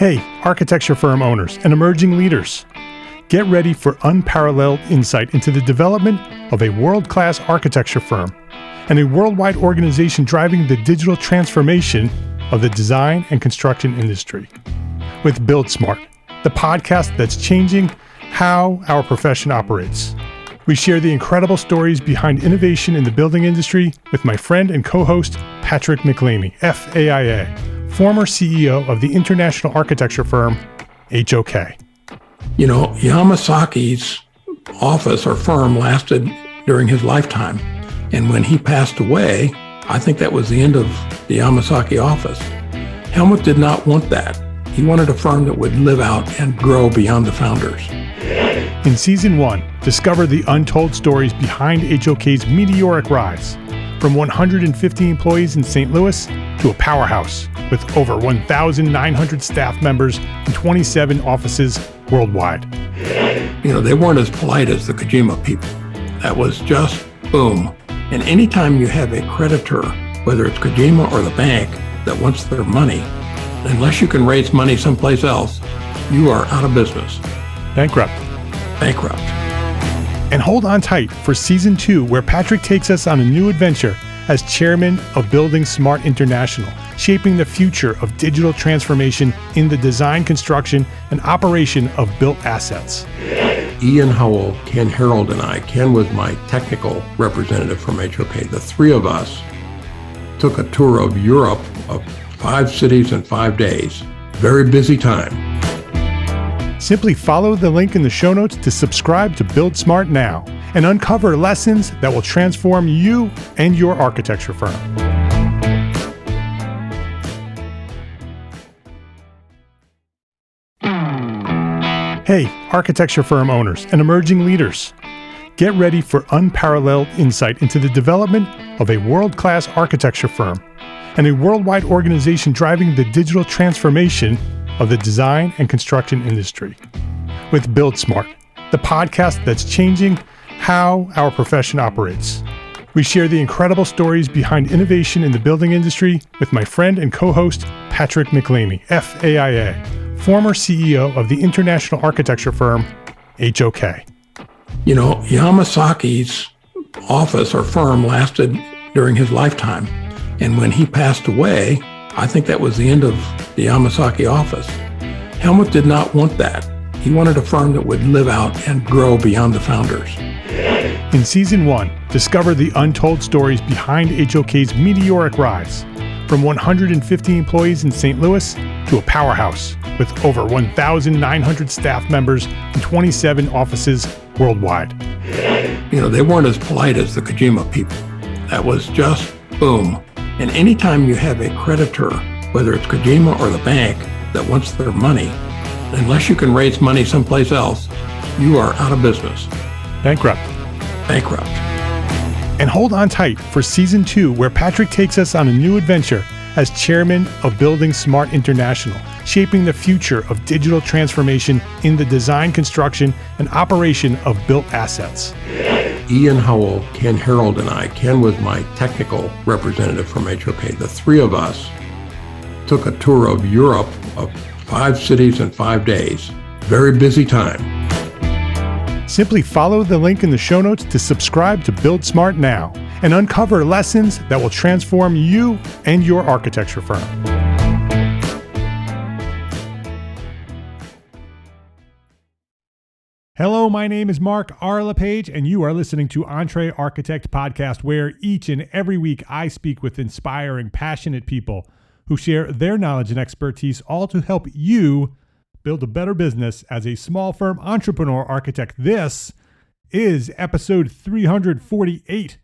Hey, architecture firm owners and emerging leaders. Get ready for unparalleled insight into the development of a world-class architecture firm and a worldwide organization driving the digital transformation of the design and construction industry. With Build Smart, the podcast that's changing how our profession operates. We share the incredible stories behind innovation in the building industry with my friend and co-host, Patrick McLeamy, FAIA, former CEO of the international architecture firm, HOK. You know, Yamasaki's office or firm lasted during his lifetime. And when he passed away, I think that was the end of the Yamasaki office. Helmut did not want that. He wanted a firm that would live out and grow beyond the founders. In Season 1, discover the untold stories behind HOK's meteoric rise, from 150 employees in St. Louis to a powerhouse with over 1,900 staff members and 27 offices worldwide. You know, they weren't as polite as the Kojima people. That was just boom. And anytime you have a creditor, whether it's Kojima or the bank, that wants their money, unless you can raise money someplace else, you are out of business. Bankrupt. And hold on tight for Season 2, where Patrick takes us on a new adventure as chairman of Building Smart International, shaping the future of digital transformation in the design, construction, and operation of built assets. Ian Howell, Ken Harold, and I, Ken was my technical representative from HOK. The three of us took a tour of Europe of 5 cities in 5 days. Very busy time. Simply follow the link in the show notes to subscribe to Build Smart now and uncover lessons that will transform you and your architecture firm. Hey, architecture firm owners and emerging leaders. Get ready for unparalleled insight into the development of a world-class architecture firm and a worldwide organization driving the digital transformation of the design and construction industry. With Build Smart, the podcast that's changing how our profession operates. We share the incredible stories behind innovation in the building industry with my friend and co-host, Patrick McLeamy, FAIA, former CEO of the international architecture firm, HOK. You know, Yamasaki's office or firm lasted during his lifetime. And when he passed away, I think that was the end of the Yamasaki office. Helmut did not want that. He wanted a firm that would live out and grow beyond the founders. In Season 1, discover the untold stories behind HOK's meteoric rise, from 150 employees in St. Louis to a powerhouse with over 1,900 staff members and 27 offices worldwide. You know, they weren't as polite as the Kojima people. That was just boom. And anytime you have a creditor, whether it's Kojima or the bank, that wants their money, unless you can raise money someplace else, you are out of business. Bankrupt. And hold on tight for Season 2, where Patrick takes us on a new adventure as chairman of Building Smart International, shaping the future of digital transformation in the design, construction, and operation of built assets. Ian Howell, Ken Harold, and I, Ken was my technical representative from HOK. The three of us took a tour of Europe of 5 cities in 5 days. Very busy time. Simply follow the link in the show notes to subscribe to Build Smart now and uncover lessons that will transform you and your architecture firm. Hello, my name is Mark R. LePage, and you are listening to EntreArchitect podcast, where each and every week I speak with inspiring, passionate people who share their knowledge and expertise, all to help you build a better business as a small firm entrepreneur architect. This is episode 348.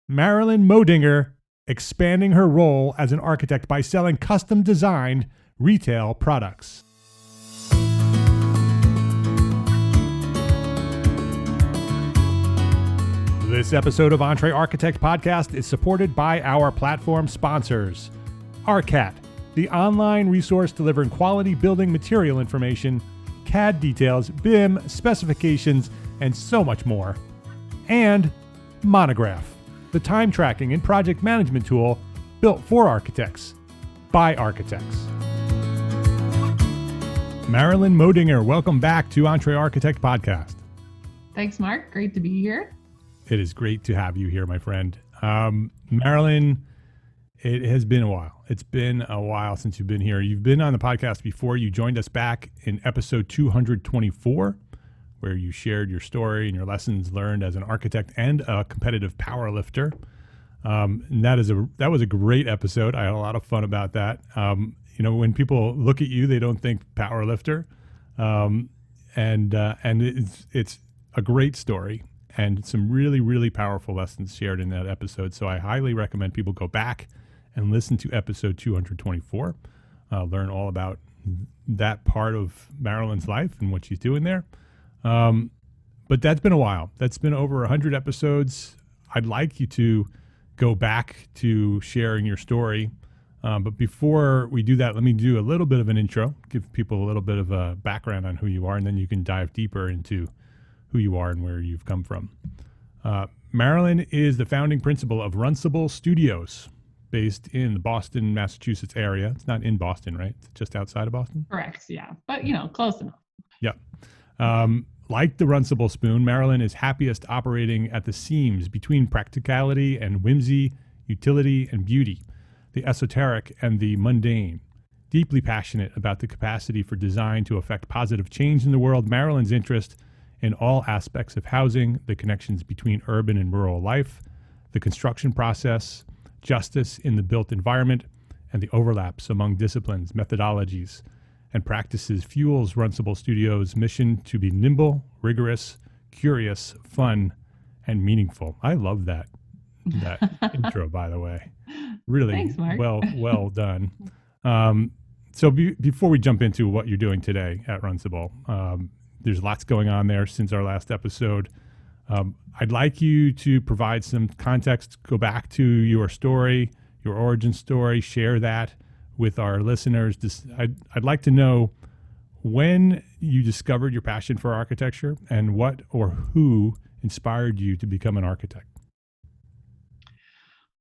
Marilyn Moedinger expanding her role as an architect by selling custom designed retail products. This episode of EntreArchitect podcast is supported by our platform sponsors. ARCAT, the online resource delivering quality building material information, CAD details, BIM, specifications, and so much more. And Monograph, the time tracking and project management tool built for architects by architects. Marilyn Moedinger, welcome back to EntreArchitect podcast. Thanks, Mark. Great to be here. It is great to have you here, my friend. Marilyn, it has been a while. It's been a while since you've been here. You've been on the podcast before. You joined us back in episode 224, where you shared your story and your lessons learned as an architect and a competitive power lifter. And that was a great episode. I had a lot of fun about that. When people look at you, they don't think power lifter, and it's a great story and some really, really powerful lessons shared in that episode. So I highly recommend people go back and listen to episode 224, learn all about that part of Marilyn's life and what she's doing there. But that's been a while. That's been over 100 episodes. I'd like you to go back to sharing your story. But before we do that, let me do a little bit of an intro, give people a little bit of a background on who you are, and then you can dive deeper into who you are and where you've come from. Marilyn is the founding principal of Runcible Studios, based in the Boston, Massachusetts area. It's not in Boston, right? It's just outside of Boston? Correct, yeah. But, close enough. Yeah. Like the Runcible spoon, Marilyn is happiest operating at the seams between practicality and whimsy, utility and beauty, the esoteric and the mundane. Deeply passionate about the capacity for design to affect positive change in the world, Marilyn's interest in all aspects of housing, the connections between urban and rural life, the construction process, justice in the built environment, and the overlaps among disciplines, methodologies, and practices fuels Runcible Studios' mission to be nimble, rigorous, curious, fun, and meaningful. I love that intro, by the way. Really. Thanks, Mark. well done. So before we jump into what you're doing today at Runcible, there's lots going on there since our last episode. I'd like you to provide some context, go back to your story, your origin story, share that with our listeners. I'd like to know when you discovered your passion for architecture and what or who inspired you to become an architect.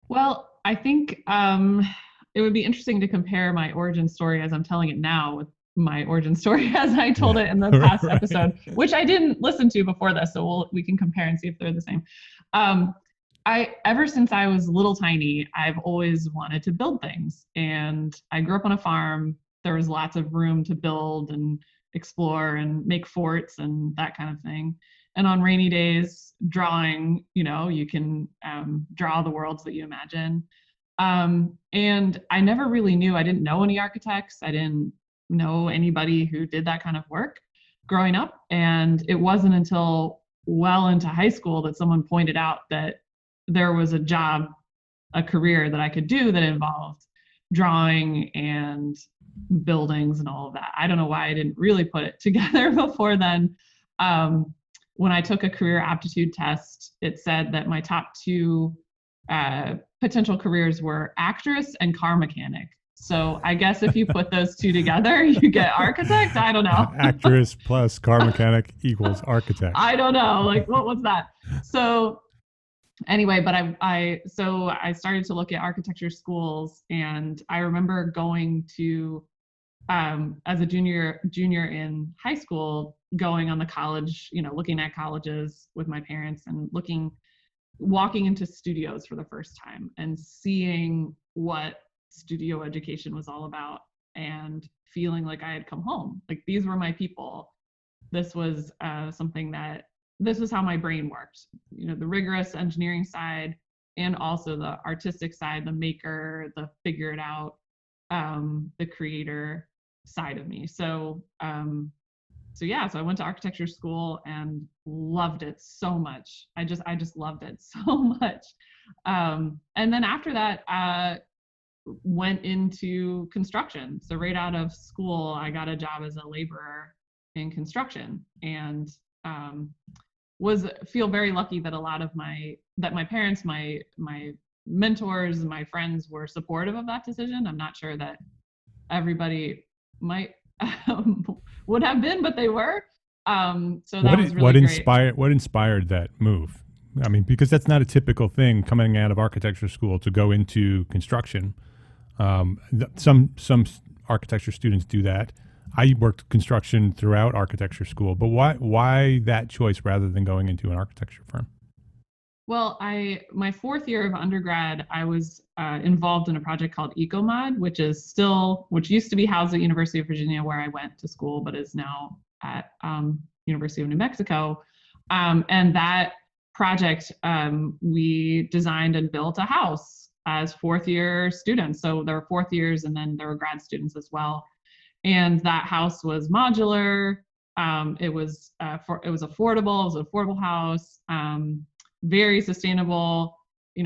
Well, I think it would be interesting to compare my origin story as I'm telling it now with my origin story as I told it in the past episode, which I didn't listen to before this, so we can compare and see if they're the same. Ever since I was little tiny, I've always wanted to build things, and I grew up on a farm. There was lots of room to build and explore and make forts and that kind of thing. And on rainy days, drawing, you can draw the worlds that you imagine. And I never really knew, I didn't know any architects. I didn't know anybody who did that kind of work growing up. And it wasn't until well into high school that someone pointed out that there was a career that I could do that involved drawing and buildings and all of that. I don't know why I didn't really put it together before then. When I took a career aptitude test, it said that my top two potential careers were actress and car mechanic. So I guess if you put those two together, you get architect. I don't know. Actress plus car mechanic equals architect. I don't know. What was that? So anyway, but I started to look at architecture schools, and I remember going to as a junior in high school, going on the college, looking at colleges with my parents and walking into studios for the first time and seeing what studio education was all about and feeling like I had come home. Like, these were my people. This was this was how my brain worked. The rigorous engineering side and also the artistic side, the maker, the figure it out, the creator side of me. So I went to architecture school and loved it so much. I just loved it so much. And then after that, went into construction. So right out of school, I got a job as a laborer in construction, and feel very lucky that a lot of my parents, my mentors, my friends were supportive of that decision. I'm not sure that everybody might would have been, but they were. So that was really great. What inspired that move? I mean, because that's not a typical thing coming out of architecture school to go into construction. Some architecture students do that. I worked construction throughout architecture school, but why that choice rather than going into an architecture firm? Well, my fourth year of undergrad, I was involved in a project called EcoMod, which used to be housed at University of Virginia, where I went to school, but is now at University of New Mexico. And that project, we designed and built a house as fourth year students. So there were fourth years, and then there were grad students as well. And that house was modular. It was affordable. It was an affordable house. Very sustainable,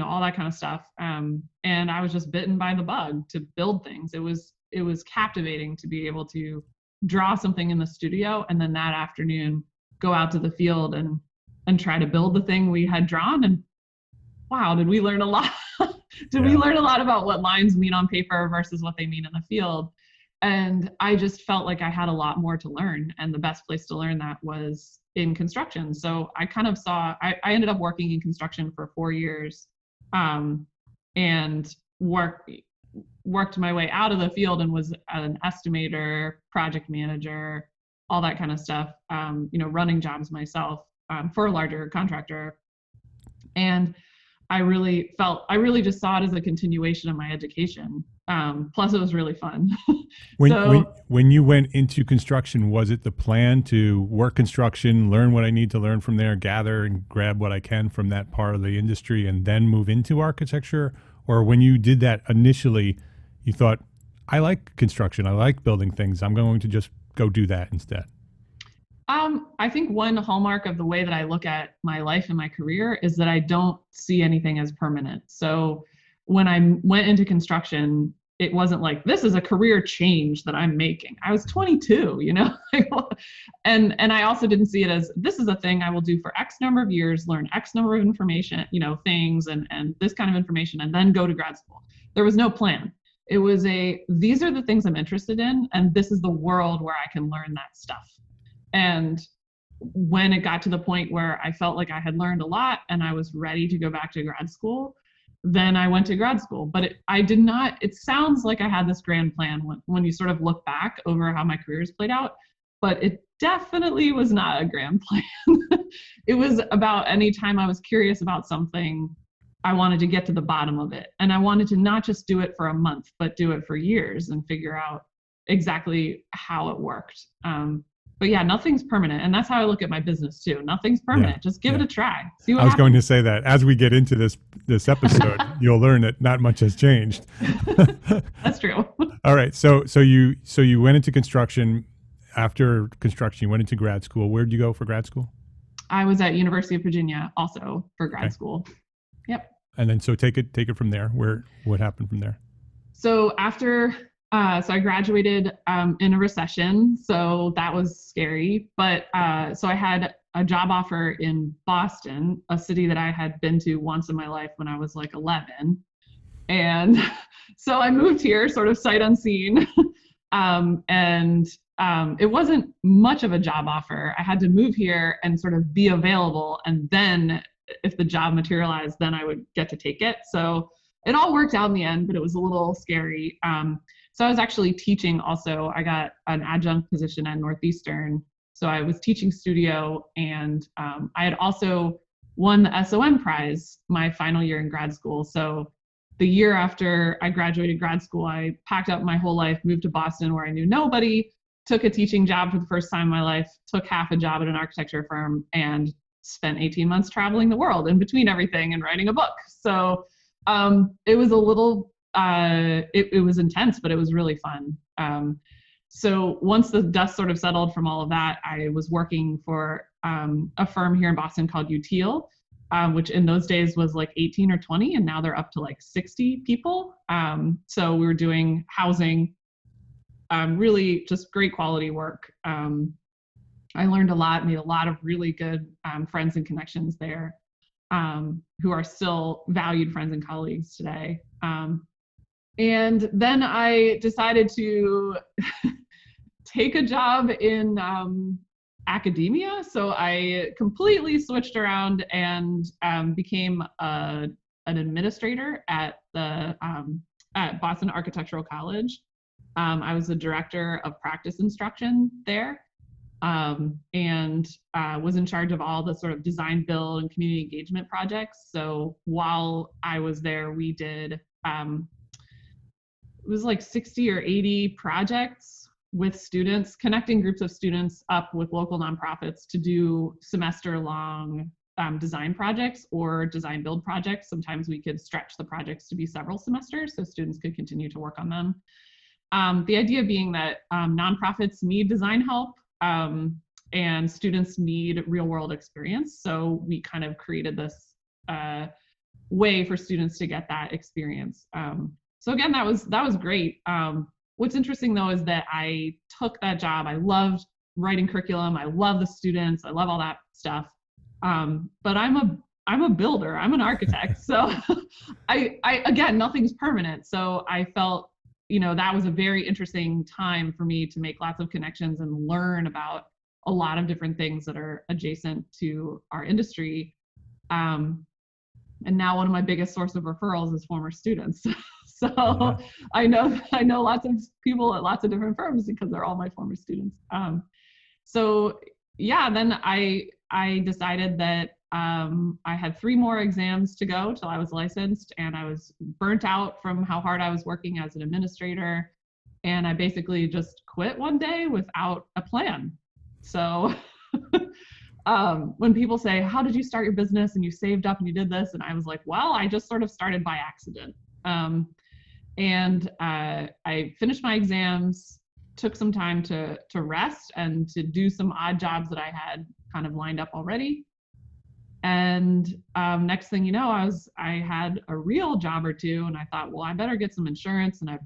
all that kind of stuff. And I was just bitten by the bug to build things. It was captivating to be able to draw something in the studio and then that afternoon go out to the field and try to build the thing we had drawn. And wow, did we learn a lot? We learn a lot about what lines mean on paper versus what they mean in the field. And I just felt like I had a lot more to learn. And the best place to learn that was in construction. So I kind of I ended up working in construction for 4 years, and worked my way out of the field and was an estimator, project manager, all that kind of stuff, running jobs myself for a larger contractor. And I really just saw it as a continuation of my education. Plus it was really fun. When you went into construction, was it the plan to work construction, learn what I need to learn from there, gather and grab what I can from that part of the industry, and then move into architecture? Or when you did that initially, you thought, I like construction, I like building things, I'm going to just go do that instead? I think one hallmark of the way that I look at my life and my career is that I don't see anything as permanent. So when I went into construction, it wasn't like, this is a career change that I'm making. I was 22, and I also didn't see it as, this is a thing I will do for X number of years, learn X number of information, things and this kind of information, and then go to grad school. There was no plan. It was these are the things I'm interested in, and this is the world where I can learn that stuff. And when it got to the point where I felt like I had learned a lot and I was ready to go back to grad school, then I went to grad school. But it sounds like I had this grand plan when you sort of look back over how my career's played out, but it definitely was not a grand plan. It was about any time I was curious about something, I wanted to get to the bottom of it. And I wanted to not just do it for a month, but do it for years and figure out exactly how it worked. But yeah, nothing's permanent. And that's how I look at my business too. Nothing's permanent. Just give it a try. See what happens. I was going to say that as we get into this episode, you'll learn that not much has changed. That's true. All right. So you went into construction. After construction, you went into grad school. Where did you go for grad school? I was at University of Virginia also for grad school. Yep. And then so take it from there. What happened from there? So I graduated in a recession, so that was scary. But so I had a job offer in Boston, a city that I had been to once in my life when I was like 11. And so I moved here sort of sight unseen. It wasn't much of a job offer. I had to move here and sort of be available. And then if the job materialized, then I would get to take it. So it all worked out in the end, but it was a little scary. So I was actually teaching also. I got an adjunct position at Northeastern. So I was teaching studio, and I had also won the SOM prize my final year in grad school. So the year after I graduated grad school, I packed up my whole life, moved to Boston where I knew nobody, took a teaching job for the first time in my life, took half a job at an architecture firm, and spent 18 months traveling the world in between everything and writing a book. So it was a little it was intense, but it was really fun. So once the dust sort of settled from all of that, I was working for a firm here in Boston called Util, which in those days was like 18 or 20, and now they're up to like 60 people. So we were doing housing, really just great quality work. I learned a lot, made a lot of really good friends and connections there, who are still valued friends and colleagues today. And then I decided to take a job in academia. So I completely switched around and became an administrator at Boston Architectural College. I was the director of practice instruction there, and was in charge of all the sort of design, build, and community engagement projects. So while I was there, we did, it was like 60 or 80 projects with students, connecting groups of students up with local nonprofits to do semester-long design projects or design build projects. Sometimes we could stretch the projects to be several semesters so students could continue to work on them. The idea being that nonprofits need design help, and students need real world experience. So we kind of created this way for students to get that experience. So again, that was great. What's interesting though is that I took that job. I loved writing curriculum. I love the students. I love all that stuff. But I'm a builder. I'm an architect. So I again, nothing's permanent. So I felt, that was a very interesting time for me to make lots of connections and learn about a lot of different things that are adjacent to our industry. And now one of my biggest source of referrals is former students. So yeah. I know lots of people at lots of different firms because they're all my former students. So yeah, then I decided that I had 3 more exams to go till I was licensed, and I was burnt out from how hard I was working as an administrator. And I basically just quit one day without a plan. So when people say, how did you start your business and you saved up and you did this? And I was like, well, I just sort of started by accident. And I finished my exams, took some time to rest and to do some odd jobs that I had kind of lined up already. And next thing you know, I had a real job or 2, and I thought, well, I better get some insurance and I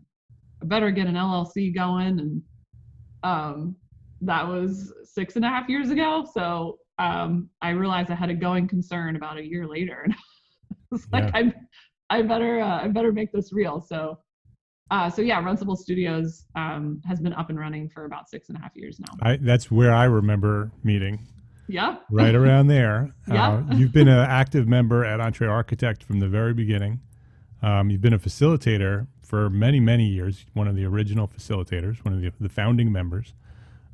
better get an LLC going. And that was 6.5 years ago. So I realized I had a going concern about a year later, and I was like, I better make this real. So yeah, Runcible Studios has been up and running for about 6.5 years now. That's where I remember meeting. Yeah. Right around there. Yeah. You've been an active member at EntreArchitect from the very beginning. You've been a facilitator for many, many years, one of the original facilitators, one of the founding members.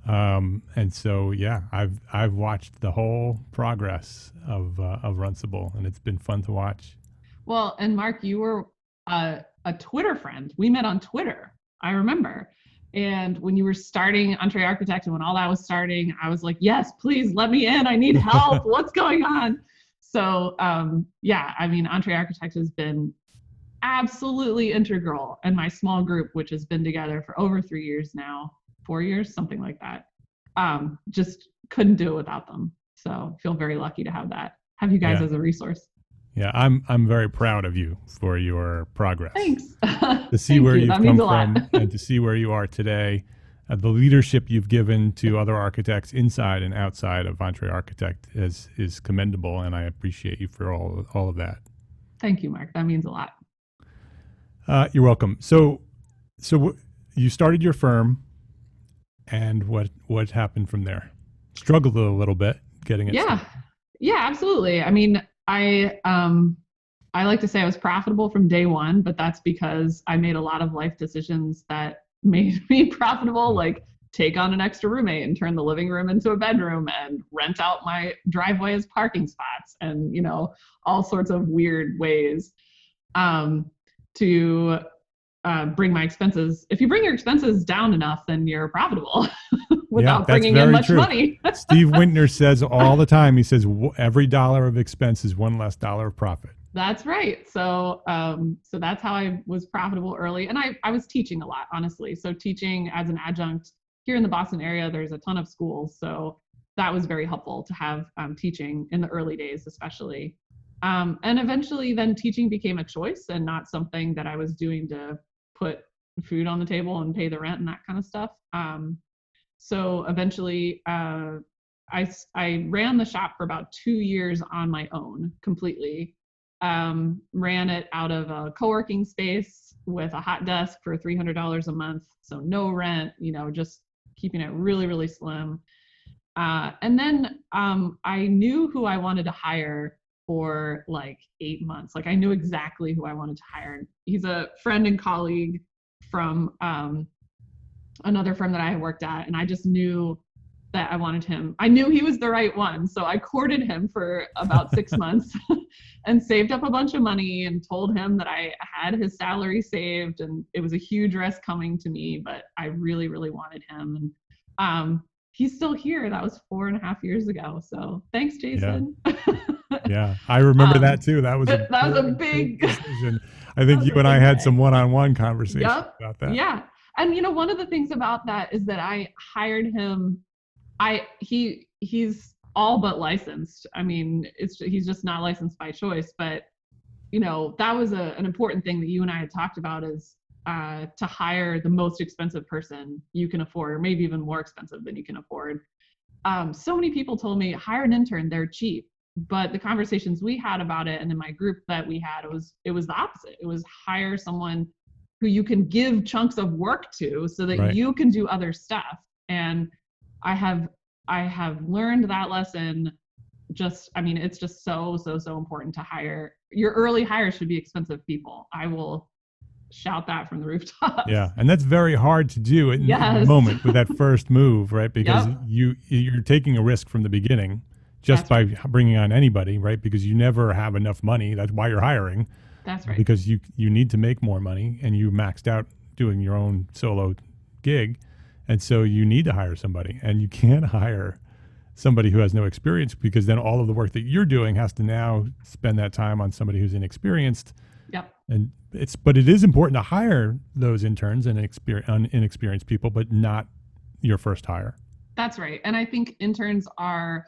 And so, yeah, I've watched the whole progress of Runcible, and it's been fun to watch. Well, and Mark, you were a Twitter friend. We met on Twitter, I remember. And when you were starting EntreArchitect and when all that was starting, I was like, yes, please let me in. I need help. What's going on? So yeah, I mean, EntreArchitect has been absolutely integral in my small group, which has been together for over 3 years now, 4 years, something like that. Just couldn't do it without them. So feel very lucky to have you guys as a resource. Yeah, I'm very proud of you for your progress. Thanks. To see where you've come from and to see where you are today, the leadership you've given to other architects inside and outside of EntreArchitect is commendable, and I appreciate you for all of that. Thank you, Mark. That means a lot. You're welcome. So you started your firm, and what happened from there? Struggled a little bit getting it started. Yeah, absolutely. I mean, I like to say I was profitable from day one, but that's because I made a lot of life decisions that made me profitable, like take on an extra roommate and turn the living room into a bedroom and rent out my driveway as parking spots and, all sorts of weird ways to bring my expenses. If you bring your expenses down enough, then you're profitable without bringing in much money. Steve Wintner says all the time, he says every dollar of expense is one less dollar of profit. That's right. So so that's how I was profitable early. And I was teaching a lot, honestly. So teaching as an adjunct here in the Boston area, there's a ton of schools. So that was very helpful to have teaching in the early days, especially. And eventually then teaching became a choice and not something that I was doing to put food on the table and pay the rent and that kind of stuff. So eventually I ran the shop for about 2 years on my own completely. Ran it out of a co-working space with a hot desk for $300 a month. So no rent, just keeping it really, really slim. And then I knew who I wanted to hire for like 8 months. Like I knew exactly who I wanted to hire. He's a friend and colleague from another firm that I had worked at, and I just knew that I wanted him. I knew he was the right one. So I courted him for about 6 months and saved up a bunch of money and told him that I had his salary saved, and it was a huge risk coming to me, but I really, really wanted him. And he's still here. That was 4.5 years ago. So thanks, Jason. Yeah, I remember that too. That was a big decision. I think you and I had some one-on-one conversations about that. Yeah. And one of the things about that is that I hired him. He's all but licensed. I mean, he's just not licensed by choice. But that was an important thing that you and I had talked about, is to hire the most expensive person you can afford, or maybe even more expensive than you can afford. So many people told me, hire an intern, they're cheap. But the conversations we had about it, and in my group that we had, it was the opposite. It was hire someone who you can give chunks of work to so that you can do other stuff. And I have learned that lesson. It's just so important to hire. Your early hires should be expensive people. I will shout that from the rooftops. Yeah, and that's very hard to do in the moment with that first move, right? Because you're taking a risk from the beginning just by bringing on anybody, right? Because you never have enough money. That's why you're hiring. That's right. Because you need to make more money, and you maxed out doing your own solo gig. And so you need to hire somebody, and you can't hire somebody who has no experience, because then all of the work that you're doing has to now spend that time on somebody who's inexperienced. Yep. But it is important to hire those interns and inexperienced people, but not your first hire. That's right. And I think interns are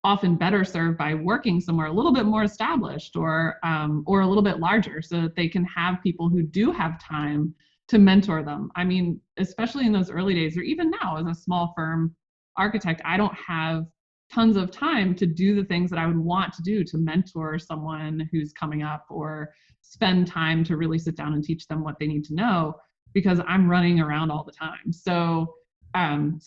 often better served by working somewhere a little bit more established, or a little bit larger, so that they can have people who do have time to mentor them. I mean, especially in those early days, or even now as a small firm architect, I don't have tons of time to do the things that I would want to do to mentor someone who's coming up, or spend time to really sit down and teach them what they need to know, because I'm running around all the time. So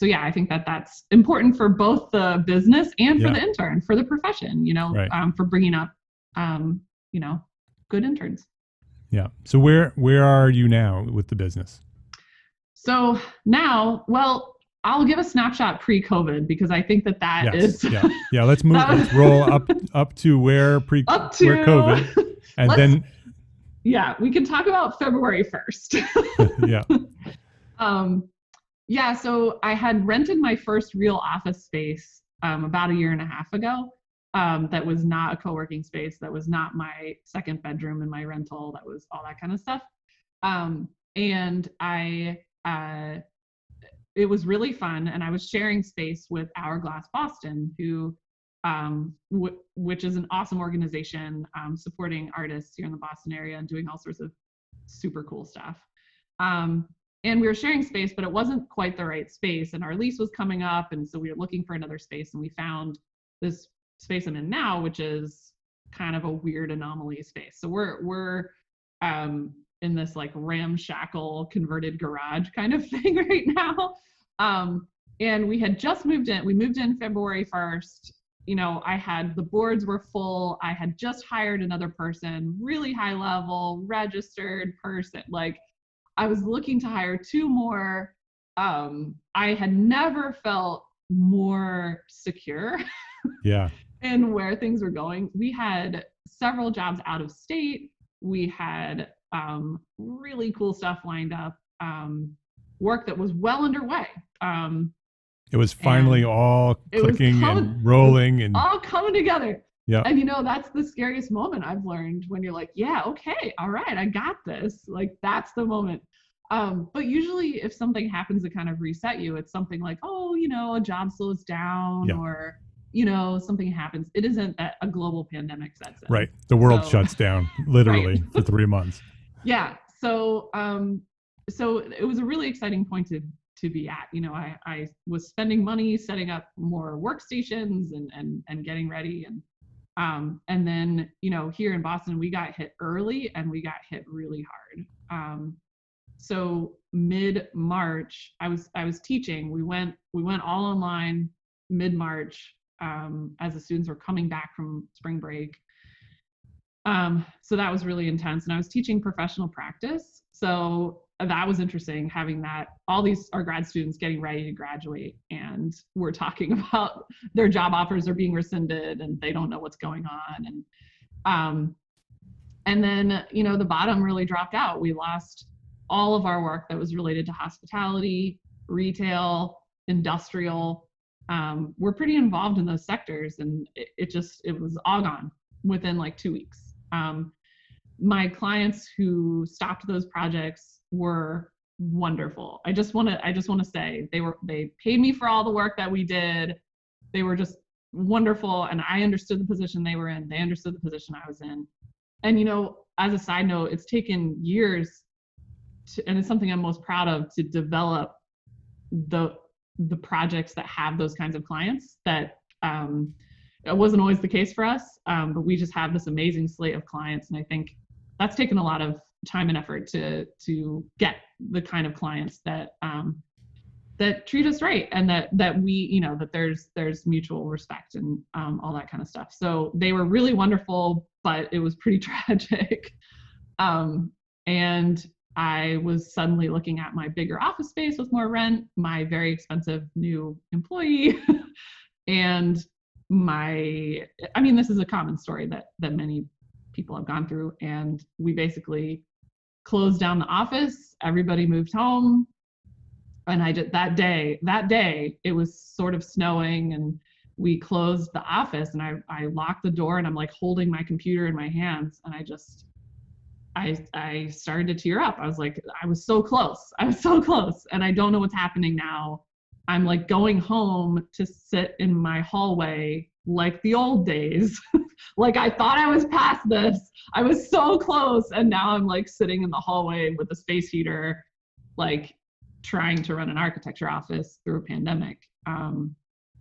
yeah, I think that that's important for both the business and for the intern, for the profession, for bringing up, good interns. Yeah. So where are you now with the business? So now, well, I'll give a snapshot pre-COVID, because I think that is. Yeah. Let's move. Let's roll up to where COVID, and then. Yeah, we can talk about February 1st. Yeah. So I had rented my first real office space about 1.5 years ago. That was not a co-working space. That was not my second bedroom in my rental. That was all that kind of stuff. And it was really fun. And I was sharing space with Hourglass Boston, who, which is an awesome organization supporting artists here in the Boston area and doing all sorts of super cool stuff. And we were sharing space, but it wasn't quite the right space. And our lease was coming up. And so we were looking for another space, and we found this space I'm in now, which is kind of a weird anomaly space. So we're in this like ramshackle converted garage kind of thing right now. And we had just moved in. We moved in February 1st. The boards were full. I had just hired another person, really high level, registered person. Like, I was looking to hire 2 more. I had never felt more secure. Yeah. And where things were going. We had several jobs out of state. We had really cool stuff lined up, work that was well underway. It was finally all clicking and rolling and all coming together. Yeah. And that's the scariest moment I've learned, when you're like, yeah, okay, all right, I got this. Like, that's the moment. But usually if something happens to kind of reset you, it's something like, a job slows down, or something happens. It isn't that a global pandemic sets in. Right. The world shuts down literally for 3 months. Yeah. So it was a really exciting point to be at. I was spending money setting up more workstations and getting ready. And then, here in Boston, we got hit early, and we got hit really hard. So mid-March, I was teaching. We went all online mid-March, as the students were coming back from spring break. So that was really intense. And I was teaching professional practice. So that was interesting, having that all these are grad students getting ready to graduate, and we're talking about their job offers are being rescinded and they don't know what's going on. And then, the bottom really dropped out. We lost all of our work that was related to hospitality, retail, industrial. We're pretty involved in those sectors, and it was all gone within like 2 weeks. My clients who stopped those projects were wonderful. I just want to say they paid me for all the work that we did. They were just wonderful, and I understood the position they were in. They understood the position I was in. And as a side note, it's taken years and it's something I'm most proud of, to develop the projects that have those kinds of clients. That it wasn't always the case for us, but we just have this amazing slate of clients, and I think that's taken a lot of time and effort to get the kind of clients that treat us right, and that we that there's mutual respect and all that kind of stuff. So they were really wonderful, but it was pretty tragic. And I was suddenly looking at my bigger office space with more rent, my very expensive new employee, and this is a common story that many people have gone through. And we basically closed down the office. Everybody moved home. And that day it was sort of snowing, and we closed the office, and I locked the door, and I'm like holding my computer in my hands, and I started to tear up. I was like, I was so close, and I don't know what's happening now. I'm like going home to sit in my hallway like the old days. Like I thought I was past this. I was so close, and now I'm like sitting in the hallway with a space heater, like trying to run an architecture office through a pandemic.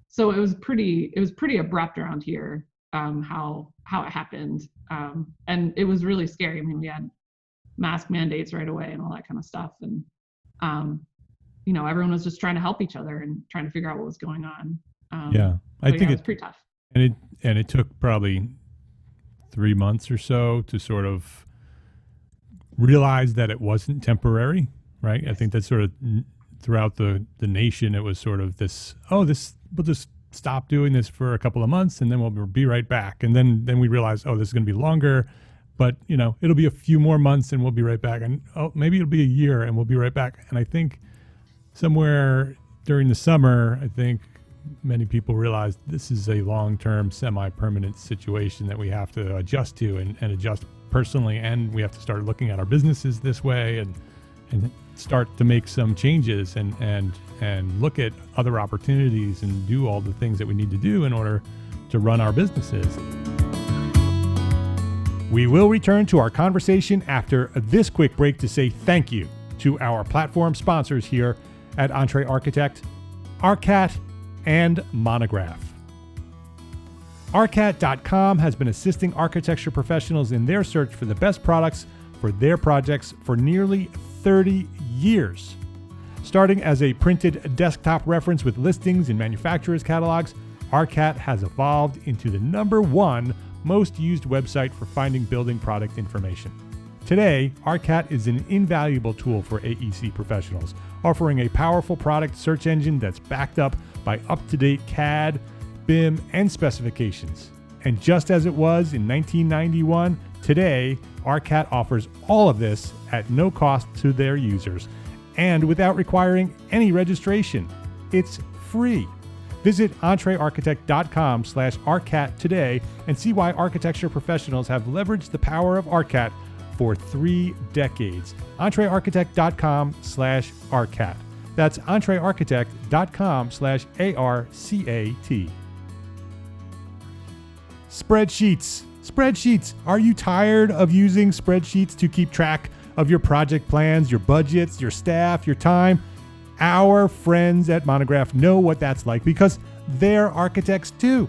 So it was pretty abrupt around here, how it happened. And it was really scary. I mean, we had mask mandates right away and all that kind of stuff. And, everyone was just trying to help each other and trying to figure out what was going on. I think it was pretty tough. And it took probably 3 months or so to sort of realize that it wasn't temporary, right? Yes. I think that's sort of throughout the nation, it was sort of this, we'll just stop doing this for a couple of months and then we'll be right back. And then we realized, this is going to be longer, but it'll be a few more months and we'll be right back. And maybe it'll be a year and we'll be right back. And I think somewhere during the summer, I think many people realized this is a long-term, semi-permanent situation that we have to adjust to and adjust personally. And we have to start looking at our businesses this way and start to make some changes and look at other opportunities and do all the things that we need to do in order to run our businesses. We will return to our conversation after this quick break to say thank you to our platform sponsors here at EntreArchitect, ARCAT, and Monograph. ARCAT.com has been assisting architecture professionals in their search for the best products for their projects for nearly 30 years. Starting as a printed desktop reference with listings in manufacturers' catalogs, ARCAT has evolved into the #1 most used website for finding building product information. Today, ARCAT is an invaluable tool for AEC professionals, offering a powerful product search engine that's backed up by up-to-date CAD, BIM, and specifications. And just as it was in 1991, today, ARCAT offers all of this at no cost to their users and without requiring any registration. It's free. Visit EntreArchitect.com/ARCAT today and see why architecture professionals have leveraged the power of ARCAT for 3 decades. EntreArchitect.com/ARCAT. That's EntreArchitect.com/ARCAT. Spreadsheets. Are you tired of using spreadsheets to keep track of your project plans, your budgets, your staff, your time? Our friends at Monograph know what that's like because they're architects too.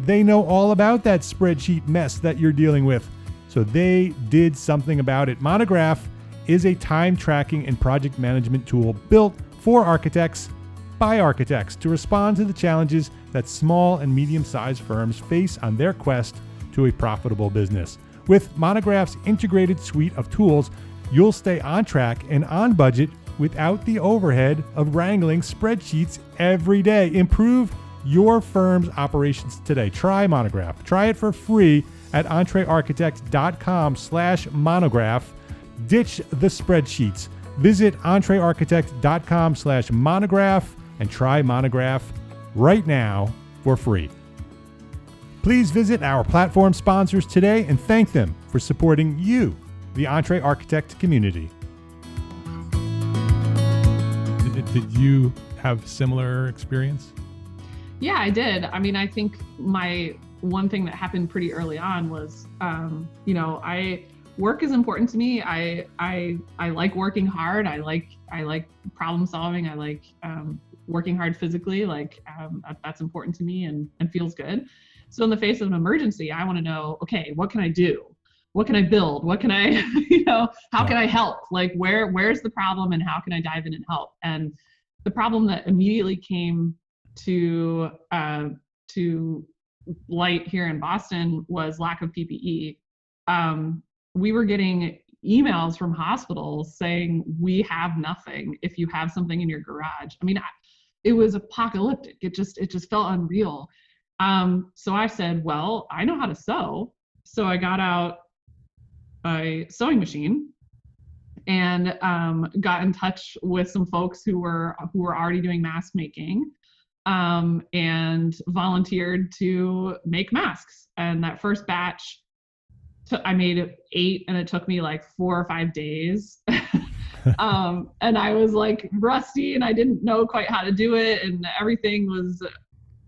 They know all about that spreadsheet mess that you're dealing with. So they did something about it. Monograph is a time tracking and project management tool built for architects by architects to respond to the challenges that small and medium-sized firms face on their quest to a profitable business. With Monograph's integrated suite of tools, You'll stay on track and on budget without the overhead of wrangling spreadsheets every day. Improve your firm's operations today. Try Monograph. Try it for free at EntreArchitect.com/monograph. Ditch the spreadsheets. Visit EntreArchitect.com/monograph and try Monograph right now for free. Please visit our platform sponsors today and thank them for supporting you, the EntreArchitect community. Did you have similar experience? Yeah, I did. I mean, I think my one thing that happened pretty early on was, work is important to me. I like working hard. I like problem solving. I like working hard physically. That's important to me and feels good. So in the face of an emergency, I want to know, okay, what can I do? What can I build? What can I, how can I help? Like where's the problem and how can I dive in and help? And the problem that immediately came to light here in Boston was lack of PPE. We were getting emails from hospitals saying, we have nothing if you have something in your garage. I mean, it was apocalyptic. It just felt unreal. So I said, well, I know how to sew. So I got out a sewing machine and got in touch with some folks who were already doing mask making, and volunteered to make masks. And that first batch, I made 8, and it took me like 4 or 5 days. And I was like rusty, and I didn't know quite how to do it, and everything was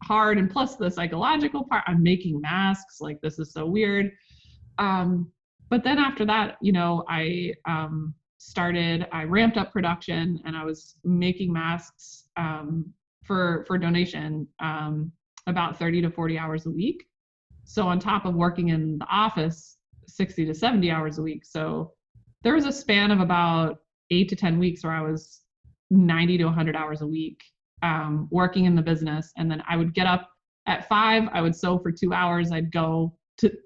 hard. And plus the psychological part, I'm making masks, like this is so weird. But then after that, I ramped up production, and I was making masks for donation about 30 to 40 hours a week. So on top of working in the office 60 to 70 hours a week. So there was a span of about 8 to 10 weeks where I was 90 to 100 hours a week working in the business. And then I would get up at 5, I would sew for 2 hours. I'd go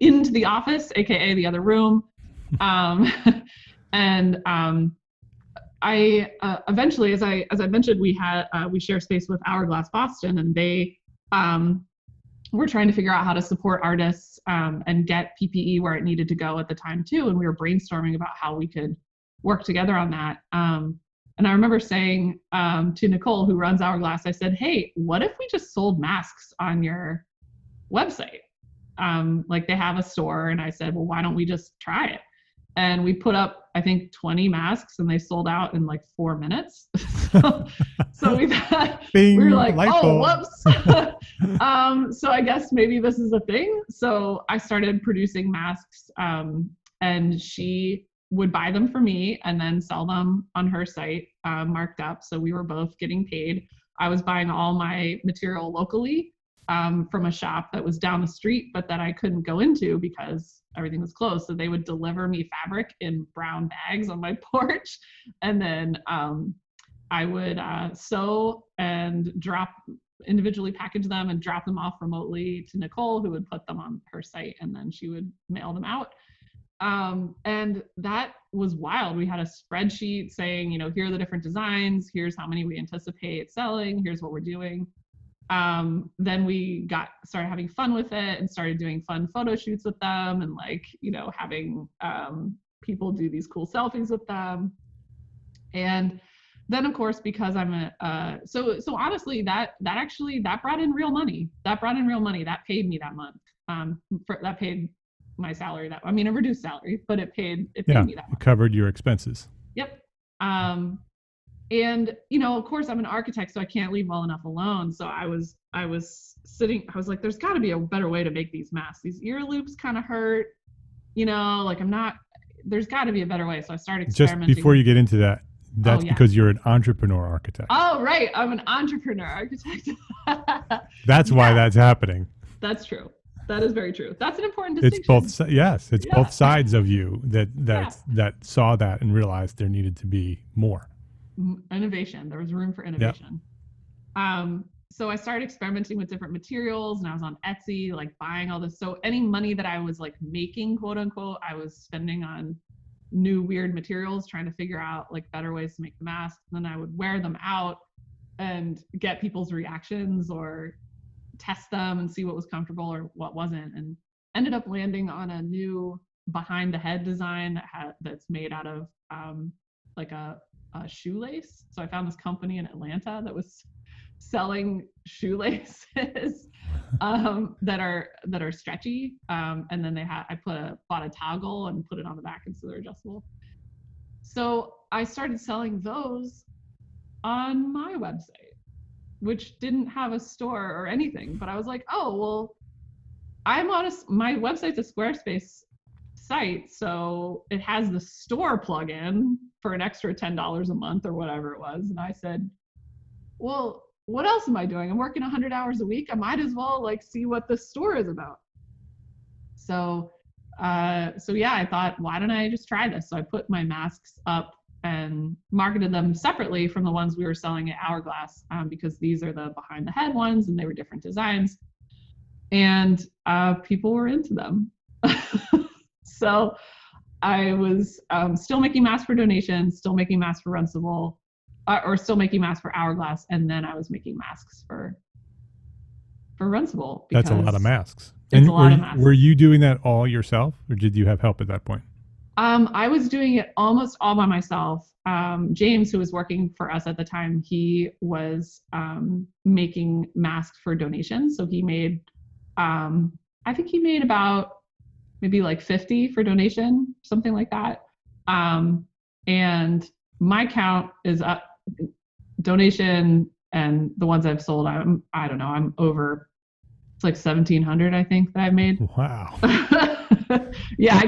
into the office, AKA the other room. I eventually, as I mentioned, we share space with Hourglass Boston, and they were trying to figure out how to support artists and get PPE where it needed to go at the time too. And we were brainstorming about how we could work together on that. And I remember saying to Nicole, who runs Hourglass, I said, hey, what if we just sold masks on your website? Like they have a store. And I said, well, why don't we just try it? And we put up, I think, 20 masks, and they sold out in like 4 minutes. So we thought, we were like, oh, whoops. So I guess maybe this is a thing. So I started producing masks, and she would buy them for me and then sell them on her site, marked up. So we were both getting paid. I was buying all my material locally from a shop that was down the street, but that I couldn't go into because everything was closed. So they would deliver me fabric in brown bags on my porch. And then I would sew and individually package them and drop them off remotely to Nicole, who would put them on her site, and then she would mail them out. And that was wild. We had a spreadsheet saying, here are the different designs, here's how many we anticipate selling, here's what we're doing. Then we started having fun with it and started doing fun photo shoots with them, and having people do these cool selfies with them. And then of course, because I'm so honestly, that brought in real money. That paid me that month. That paid my salary. A reduced salary, but it paid me that month. It covered your expenses. Yep. And, of course I'm an architect, so I can't leave well enough alone. So I was like, there's gotta be a better way to make these masks. These ear loops kind of hurt, there's gotta be a better way. So I started experimenting. Just before you get into that, that's because you're an entrepreneur architect. Oh, right. I'm an entrepreneur architect. That's why that's happening. That's true. That is very true. That's an important distinction. It's both sides of you that saw that and realized there needed to be more. Innovation. There was room for innovation. Yep. So I started experimenting with different materials, and I was on Etsy, like buying all this. So any money that I was like making, quote unquote, I was spending on, new weird materials, trying to figure out like better ways to make the masks. And then I would wear them out and get people's reactions or test them and see what was comfortable or what wasn't, and ended up landing on a new behind the head design that's made out of like a shoelace. So I found this company in Atlanta that was selling shoelaces that are stretchy, and then I bought a toggle and put it on the back, and so they're adjustable. So I started selling those on my website, which didn't have a store or anything, but I was like, oh well, my website's a Squarespace site, so it has the store plugin for an extra $10 a month or whatever it was. And I said, well, what else am I doing? I'm working 100 hours a week. I might as well like see what the store is about. So yeah, I thought, why don't I just try this? So I put my masks up and marketed them separately from the ones we were selling at Hourglass, because these are the behind the head ones and they were different designs, and people were into them. So I was still making masks for donations, still making masks for Runcible, or still making masks for Hourglass, and then I was making masks for Runcible. That's a lot of masks. It's a lot of masks. Were you doing that all yourself, or did you have help at that point? I was doing it almost all by myself. James, who was working for us at the time, he was making masks for donations. So he made, I think he made about maybe like 50 for donation, something like that. And my count is up, donation and the ones I've sold, I don't know, I'm over, it's like 1,700, I think, that I've made. Wow. Yeah,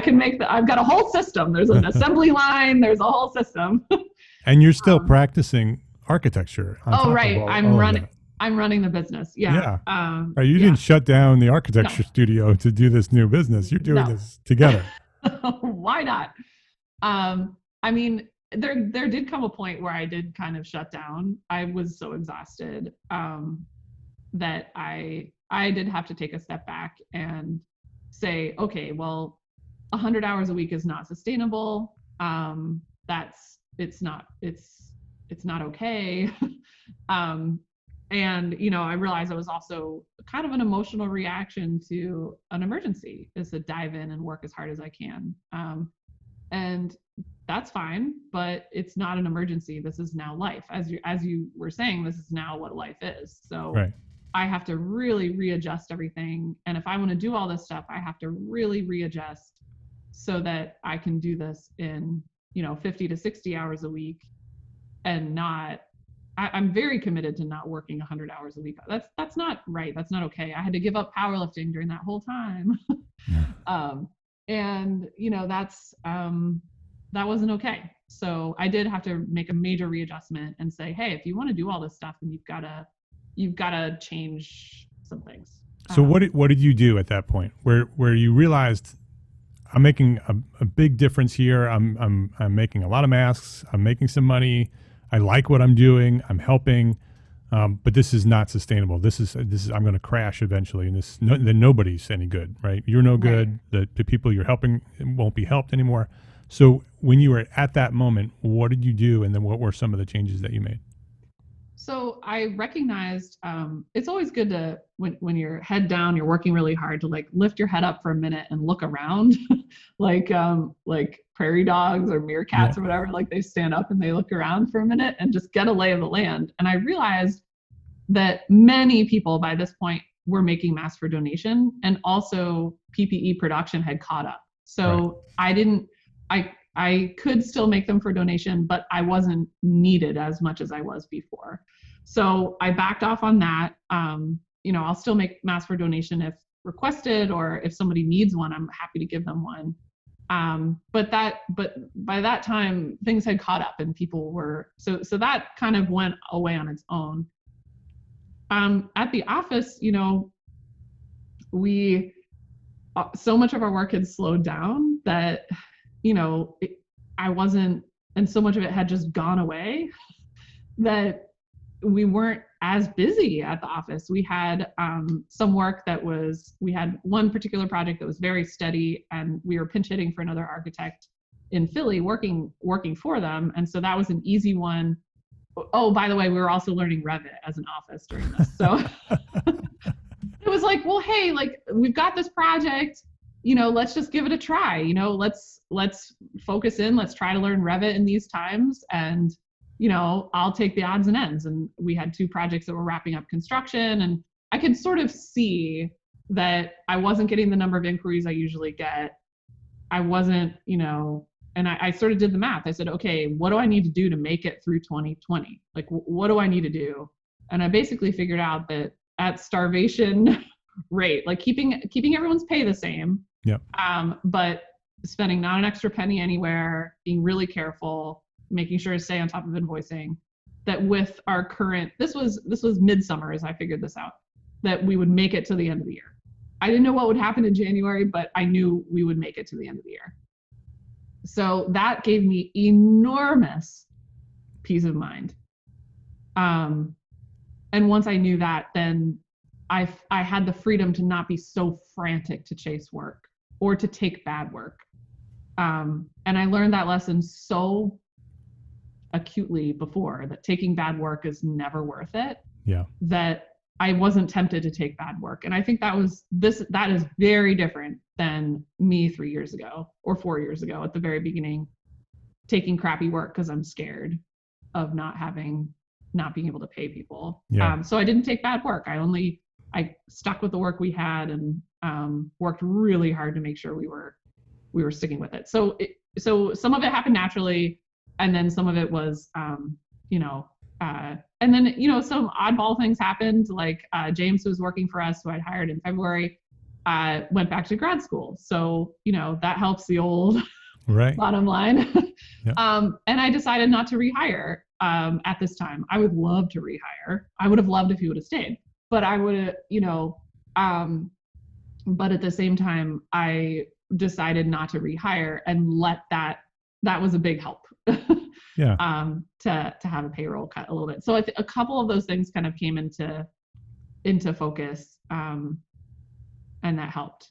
I've got a whole system. There's an assembly line, there's a whole system. And you're still practicing architecture. Oh, right. I'm running the business. Yeah. Right, you didn't shut down the architecture studio to do this new business. You're doing this together. Why not? I mean, there did come a point where I did kind of shut down. I was so exhausted that I did have to take a step back and say, okay, well, 100 hours a week is not sustainable. It's not okay. And, I realized I was also kind of an emotional reaction to an emergency, is to dive in and work as hard as I can. And that's fine, but it's not an emergency. This is now life. As you were saying, this is now what life is. So right. I have to really readjust everything. And if I want to do all this stuff, I have to really readjust so that I can do this in, 50 to 60 hours a week, and I'm very committed to not working 100 hours a week. That's not right. That's not okay. I had to give up powerlifting during that whole time. And that wasn't okay. So I did have to make a major readjustment and say, hey, if you want to do all this stuff, then you've got to change some things. So what did you do at that point where you realized, I'm making a big difference here. I'm making a lot of masks. I'm making some money. I like what I'm doing. I'm helping, but this is not sustainable. This is I'm going to crash eventually, and then nobody's any good, right? You're no good. Right. The people you're helping won't be helped anymore. So when you were at that moment, what did you do, and then what were some of the changes that you made? So I recognized it's always good to, when you're head down, you're working really hard, to like lift your head up for a minute and look around, like prairie dogs or meerkats or whatever. Like they stand up and they look around for a minute and just get a lay of the land. And I realized that many people by this point were making masks for donation, and also PPE production had caught up. So I could still make them for donation, but I wasn't needed as much as I was before. So I backed off on that. I'll still make masks for donation if requested, or if somebody needs one, I'm happy to give them one. But by that time, things had caught up and people were, so that kind of went away on its own. At the office, so much of our work had slowed down that, I wasn't, and so much of it had just gone away that we weren't as busy at the office. We had some work we had one particular project that was very steady, and we were pinch hitting for another architect. in Philly working for them. And so that was an easy one. Oh, by the way, we were also learning Revit as an office during this. So it was like, well, hey, like we've got this project, let's just give it a try. Let's focus in, let's try to learn Revit in these times. And, I'll take the odds and ends. And we had 2 projects that were wrapping up construction, and I could sort of see that I wasn't getting the number of inquiries I usually get. I wasn't, and I sort of did the math. I said, okay, what do I need to do to make it through 2020? Like, what do I need to do? And I basically figured out that at starvation rate, like keeping everyone's pay the same, but spending not an extra penny anywhere, being really careful, making sure to stay on top of invoicing, that with our current, this was midsummer as I figured this out, that we would make it to the end of the year. I didn't know what would happen in January, but I knew we would make it to the end of the year. So that gave me enormous peace of mind. And once I knew that, then I had the freedom to not be so frantic to chase work or to take bad work. And I learned that lesson so acutely before, that taking bad work is never worth it. Yeah. That I wasn't tempted to take bad work. And I think that is very different than me 3 years ago or 4 years ago at the very beginning, taking crappy work because I'm scared of not being able to pay people. Yeah. So I didn't take bad work. I stuck with the work we had and worked really hard to make sure we were sticking with it. So some of it happened naturally, and then some of it was, and then, some oddball things happened, like James, who was working for us, who I'd hired in February, went back to grad school. So, that helps the old right. bottom line. Yep. And I decided not to rehire at this time. I would love to rehire. I would have loved if he would have stayed, but I would have, but at the same time, I decided not to rehire and let that was a big help. Yeah. To have a payroll cut a little bit. So a couple of those things kind of came into focus, and that helped.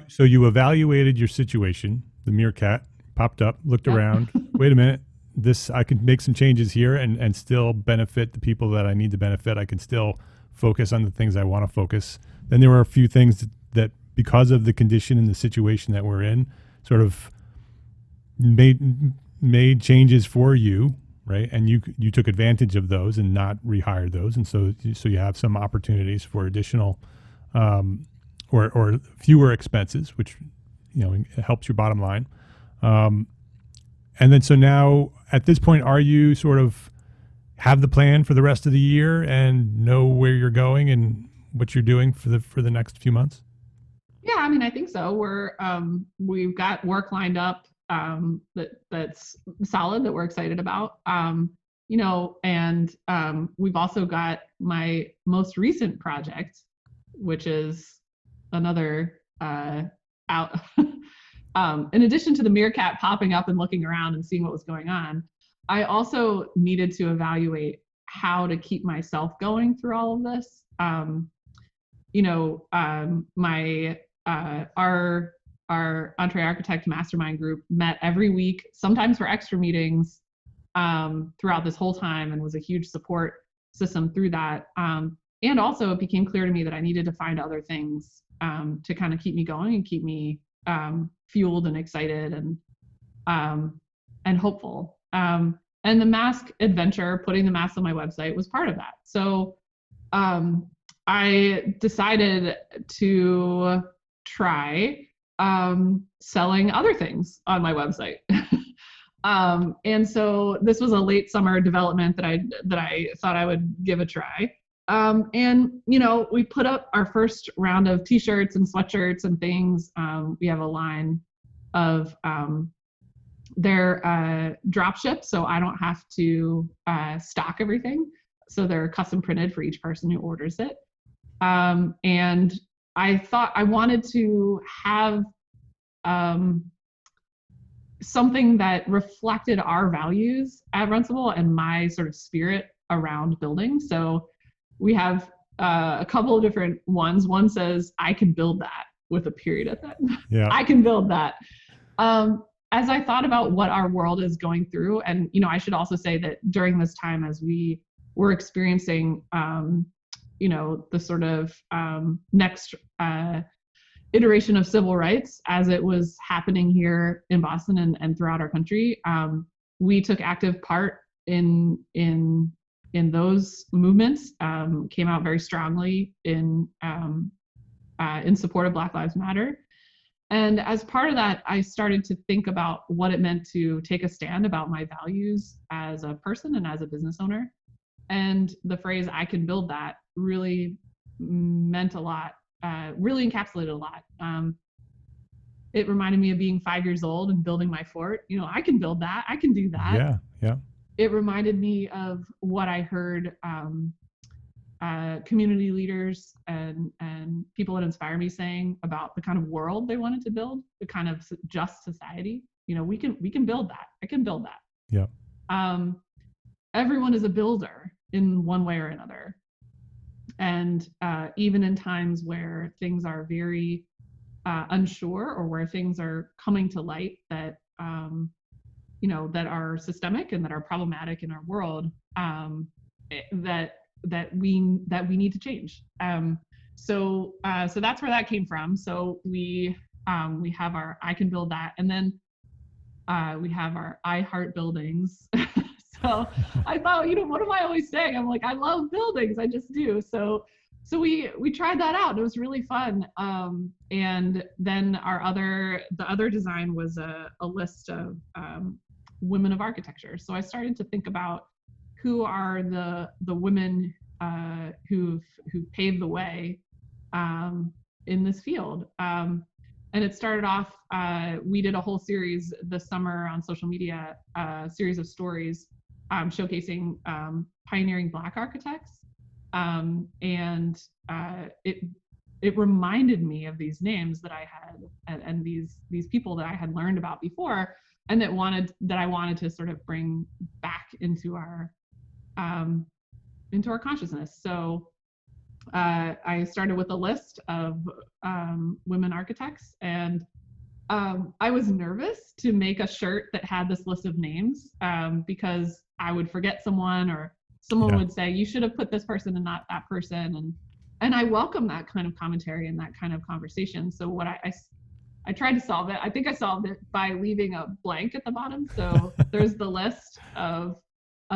So you evaluated your situation. The meerkat popped up, looked around. Wait a minute. I can make some changes here and still benefit the people that I need to benefit. I can still focus on the things I want to focus. Then there were a few things that because of the condition and the situation that we're in, sort of made changes for you, right? And you took advantage of those and not rehired those, and so you have some opportunities for additional or fewer expenses, which it helps your bottom line. And then so now at this point, are you sort of have the plan for the rest of the year and know where you're going and what you're doing for the next few months? Yeah, I mean, I think so. We've got work lined up that's solid, that we're excited about. And we've also got my most recent project, which is another out. In addition to the meerkat popping up and looking around and seeing what was going on, I also needed to evaluate how to keep myself going through all of this. Our EntreArchitect mastermind group met every week, sometimes for extra meetings, throughout this whole time, and was a huge support system through that. And also it became clear to me that I needed to find other things to kind of keep me going and keep me fueled and excited and hopeful. And the mask adventure, putting the mask on my website, was part of that. So I decided to try selling other things on my website. And so this was a late summer development that I thought I would give a try. And we put up our first round of t-shirts and sweatshirts and things. We have a line of they're drop shipped, so I don't have to stock everything. So they're custom printed for each person who orders it. And I thought I wanted to have something that reflected our values at Runcible and my sort of spirit around building. So we have a couple of different ones. One says, "I can build that," with a period at that. Yeah. I can build that. as I thought about what our world is going through, and I should also say that during this time, as we were experiencing, the sort of next iteration of civil rights as it was happening here in Boston and throughout our country, we took active part in those movements. Came out very strongly in support of Black Lives Matter. And as part of that, I started to think about what it meant to take a stand about my values as a person and as a business owner. And the phrase "I can build that" really meant a lot, really encapsulated a lot. It reminded me of being 5 years old and building my fort. I can build that. I can do that. Yeah. It reminded me of what I heard community leaders and people that inspire me saying about the kind of world they wanted to build, the kind of just society. We can build that. I can build that. Yeah. Everyone is a builder in one way or another. And even in times where things are very unsure, or where things are coming to light that that are systemic and that are problematic in our world, that we need to change. So that's where that came from. So we have our "I can build that," and then we have our "I heart buildings." So I thought, what am I always saying? I'm like, I love buildings. I just do. So we tried that out. It was really fun. And then the other design was a list of women of architecture. So I started to think about who are the women who've paved the way in this field. And it started off, we did a whole series this summer on social media, a series of stories showcasing pioneering Black architects. And it reminded me of these names that I had and these people that I had learned about before, and that I wanted to sort of bring back into our consciousness. So I started with a list of women architects, and I was nervous to make a shirt that had this list of names because I would forget someone, or someone would say, "You should have put this person and not that person." And I welcome that kind of commentary and that kind of conversation. So what I tried to solve it. I think I solved it by leaving a blank at the bottom. So there's the list of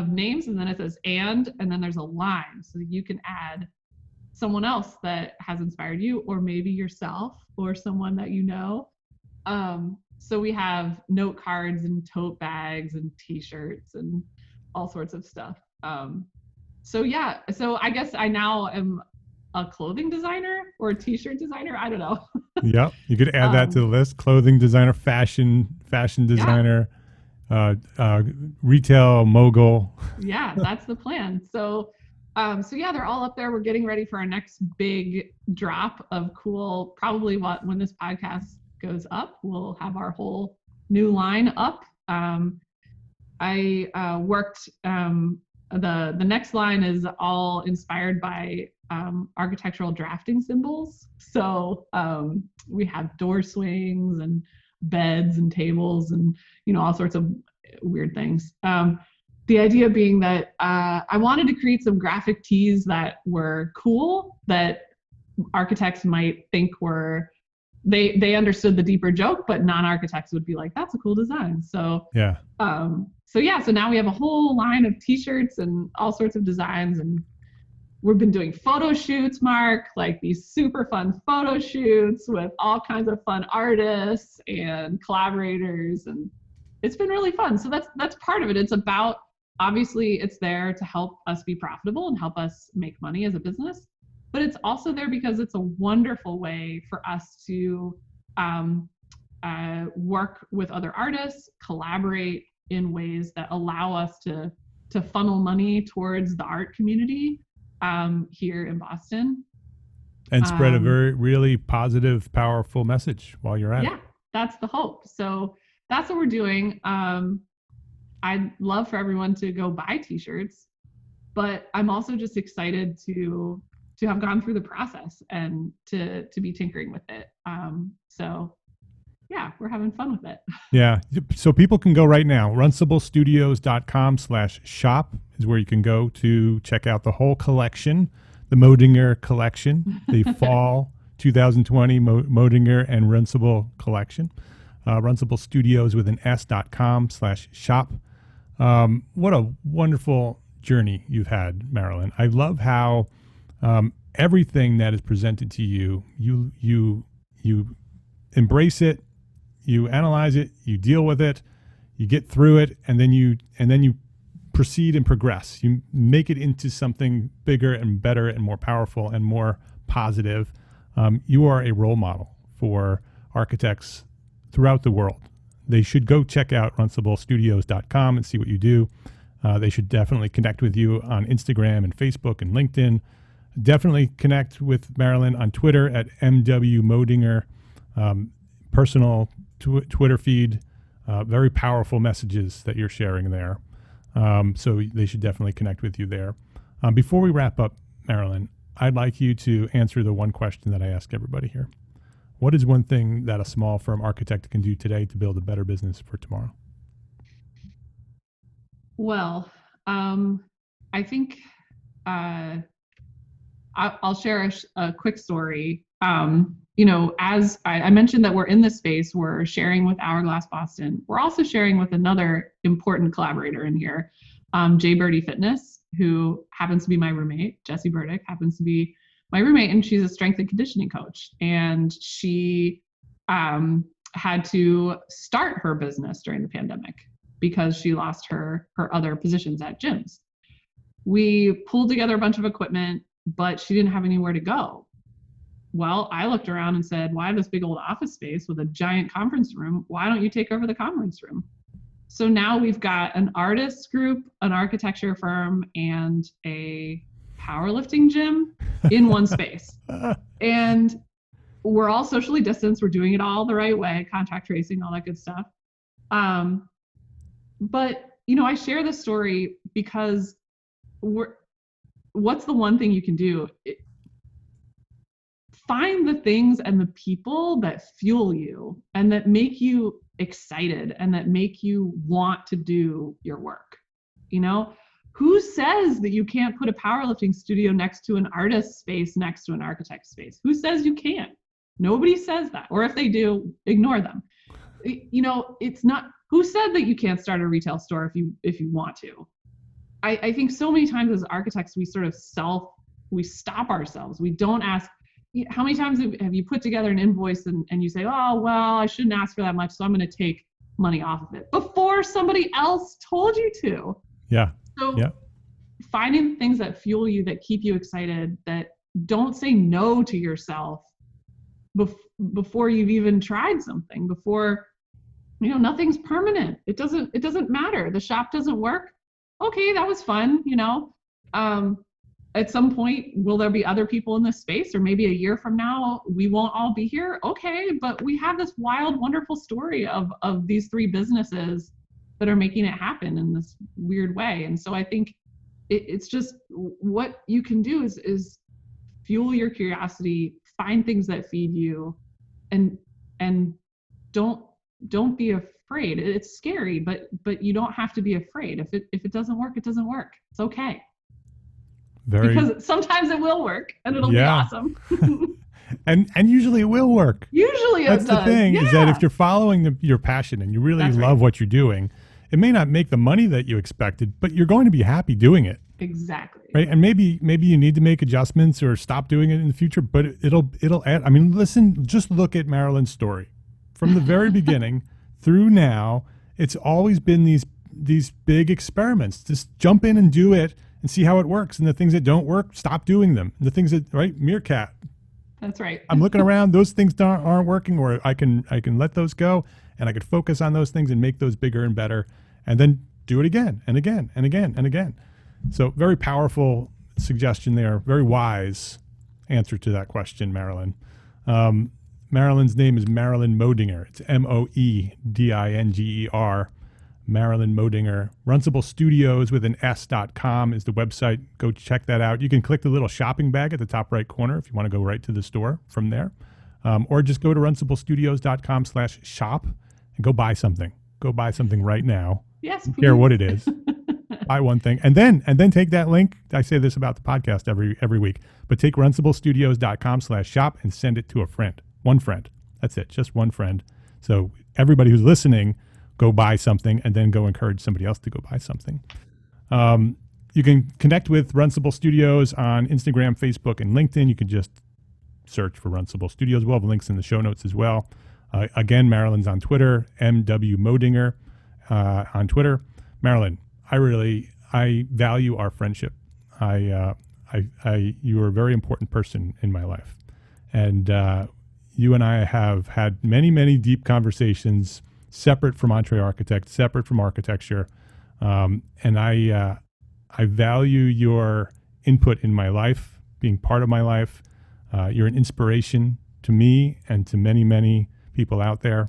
names, and then it says and then there's a line. So you can add someone else that has inspired you, or maybe yourself, or someone that you know. So we have note cards and tote bags and t-shirts and all sorts of stuff. So I guess I now am a clothing designer or a t-shirt designer. I don't know. Yeah, you could add that to the list: clothing designer, fashion designer, retail mogul. Yeah, that's the plan. So they're all up there. We're getting ready for our next big drop of cool. Probably when this podcast goes up, we'll have our whole new line up. I worked. The next line is all inspired by architectural drafting symbols. So we have door swings and beds and tables and all sorts of weird things. The idea being that I wanted to create some graphic tees that were cool, that architects might think were they understood the deeper joke, but non-architects would be like, "That's a cool design." So so now we have a whole line of t-shirts and all sorts of designs, and we've been doing photo shoots, Mark, like these super fun photo shoots with all kinds of fun artists and collaborators, and it's been really fun. So that's part of it. It's about, obviously it's there to help us be profitable and help us make money as a business, but it's also there because it's a wonderful way for us to work with other artists, collaborate in ways that allow us to funnel money towards the art community here in Boston. And spread a really positive, powerful message while you're at it. Yeah, that's the hope. So that's what we're doing. I'd love for everyone to go buy t-shirts, but I'm also just excited to have gone through the process and to be tinkering with it. So yeah, we're having fun with it. Yeah. So people can go right now. Runciblestudios.com/shop is where you can go to check out the whole collection, the Moedinger collection, the fall 2020 Moedinger and Runcible collection. Runcible Studios with an S.com/shop. What a wonderful journey you've had, Marilyn. I love how everything that is presented to you, you embrace it, you analyze it, you deal with it, you get through it, and then you proceed and progress. You make it into something bigger and better and more powerful and more positive. You are a role model for architects throughout the world. They should go check out runciblestudios.com and see what you do. They should definitely connect with you on Instagram and Facebook and LinkedIn. Definitely connect with Marilyn on Twitter at MW Moedinger. Personal Twitter feed, very powerful messages that you're sharing there. So they should definitely connect with you there. Before we wrap up, Marilyn, I'd like you to answer the one question that I ask everybody here. What is one thing that a small firm architect can do today to build a better business for tomorrow? Well, I think I'll share a quick story. As I mentioned that we're in this space, we're sharing with Hourglass Boston. We're also sharing with another important collaborator in here, Jay Birdie Fitness, who happens to be my roommate. Jessie Burdick happens to be my roommate, and she's a strength and conditioning coach. And she had to start her business during the pandemic because she lost her other positions at gyms. We pulled together a bunch of equipment, but she didn't have anywhere to go. Well, I looked around and said, well, I have this big old office space with a giant conference room. Why don't you take over the conference room? So now we've got an artist group, an architecture firm, and a powerlifting gym in one space. And we're all socially distanced. We're doing it all the right way, contact tracing, all that good stuff. But, I share this story because what's the one thing you can do? Find the things and the people that fuel you and that make you excited and that make you want to do your work. Who says that you can't put a powerlifting studio next to an artist space, next to an architect space? Who says you can't? Nobody says that. Or if they do, ignore them. It's not, who said that you can't start a retail store if you want to? I think so many times as architects, we sort of stop ourselves. We don't ask, how many times have you put together an invoice and you say, oh, well, I shouldn't ask for that much, so I'm going to take money off of it before somebody else told you to. Yeah. So finding things that fuel you, that keep you excited, that don't say no to yourself before you've even tried something, before, nothing's permanent. It doesn't matter. The shop doesn't work. Okay, that was fun. At some point, will there be other people in this space? Or maybe a year from now, we won't all be here? Okay, but we have this wild, wonderful story of these three businesses that are making it happen in this weird way. And so I think it's just what you can do is fuel your curiosity, find things that feed you, and don't be afraid. It's scary, but you don't have to be afraid. If it doesn't work, it doesn't work. It's okay. Because sometimes it will work and it'll be awesome. and usually it will work. Usually That's the thing, is that if you're following your passion and you really love what you're doing, it may not make the money that you expected, but you're going to be happy doing it. Exactly. Right. And maybe you need to make adjustments or stop doing it in the future, but it'll add. I mean, listen, just look at Marilyn's story from the very beginning through now. It's always been these big experiments. Just jump in and do it and see how it works. And the things that don't work, stop doing them. The things that, Meerkat. That's right. I'm looking around, those things aren't working, or I can let those go, and I could focus on those things and make those bigger and better, and then do it again and again and again and again. So very powerful suggestion there. Very wise answer to that question, Marilyn. Marilyn's name is Marilyn Moedinger. It's Moedinger. Marilyn Moedinger. Runcible Studios with an S.com is the website. Go check that out. You can click the little shopping bag at the top right corner if you want to go right to the store from there. or just go to runciblestudios.com/shop and go buy something. Go buy something right now. Yes, I don't please. care what it is. Buy one thing, and then take that link. I say this about the podcast every week, but take runciblestudios.com/shop and send it to a friend. One friend. That's it. Just one friend. So everybody who's listening, go buy something, and then go encourage somebody else to go buy something. You can connect with Runcible Studios on Instagram, Facebook, and LinkedIn. You can just search for Runcible Studios. We'll have links in the show notes as well. Again, Marilyn's on Twitter, MW Moedinger on Twitter. Marilyn, I value our friendship. You are a very important person in my life. And you and I have had many, many deep conversations separate from EntreArchitect, separate from architecture. And I value your input in my life, being part of my life. You're an inspiration to me and to many, many people out there.